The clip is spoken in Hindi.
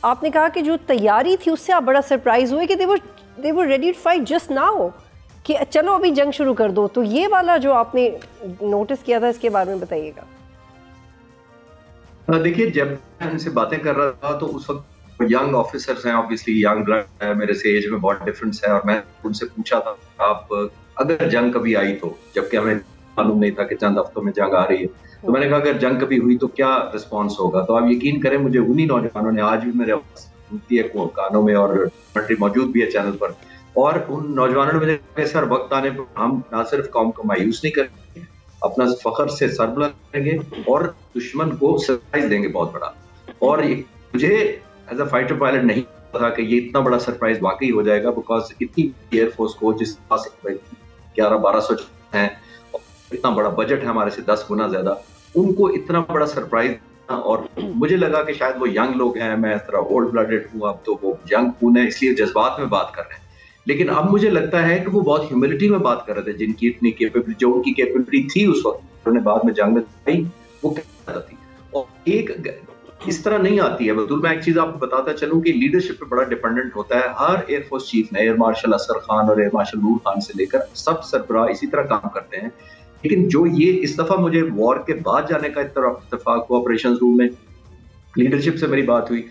आपने कहा कि जो तैयारी थी उससे आप बड़ा सरप्राइज हुए कि they were ready to fight just now, कि चलो अभी जंग शुरू कर दो। तो ये वाला जो आपने नोटिस किया था, इसके बारे में बताइएगा। देखिए, जब मैं उनसे बातें कर रहा था तो उस वक्त यंग ऑफिसर्स हैं, ऑब्वियसली यंग ब्लड है, मेरे से एज में बहुत डिफरेंस है, और मैं उनसे पूछा था आप अगर जंग कभी आई तो, जबकि हमें मालूम नहीं था कि चंद हफ्तों में जंग आ रही है, तो मैंने कहा अगर जंग कभी हुई तो क्या रिस्पॉन्स होगा। तो आप यकीन करें, मुझे उन्हीं नौजवानों ने, आज भी मेरे सुनती है कानों में और कमेंट्री मौजूद भी है चैनल पर, और उन नौजवानों ने मुझे कहा सर वक्त आने पर हम ना सिर्फ कौम को मायूस नहीं करेंगे, अपना फखर से सर बुलंद करेंगे और दुश्मन को सरप्राइज देंगे बहुत बड़ा। और मुझे एज अ फाइटर पायलट नहीं पता कि ये इतना बड़ा सरप्राइज वाकई हो जाएगा, बिकॉज इतनी एयरफोर्स को जिस पास 1100-1200 हैं, इतना बड़ा बजट है हमारे से 10 गुना ज्यादा, उनको इतना बड़ा सरप्राइज। और मुझे लगा कि शायद वो यंग लोग हैं, मैं इस तरह ओल्ड ब्लडेड हूँ, अब तो वो यंग खून है, इसलिए जज्बात में बात कर रहे हैं। लेकिन अब मुझे लगता है कि वो बहुत ह्यूमिलिटी में बात कर रहे थे, जिनकी इतनी कैपेबिलिटी, जो उनकी कैपेबिलिटी थी उस वक्त, उन्होंने बाद में जंग में आई, वो क्या थी। और एक इस तरह नहीं आती है बतूल। मैं एक चीज आपको बताता चलूं कि लीडरशिप पे बड़ा डिपेंडेंट होता है। हर एयरफोर्स चीफ ने, एयर मार्शल असर खान और एयर मार्शल नूर खान से लेकर सब सरबराह इसी तरह काम करते हैं। लेकिन जो ये इस दफा मुझे वॉर के बाद जाने का इत्तेफाक हुआ, ऑपरेशन रूम में लीडरशिप से मेरी बात हुई,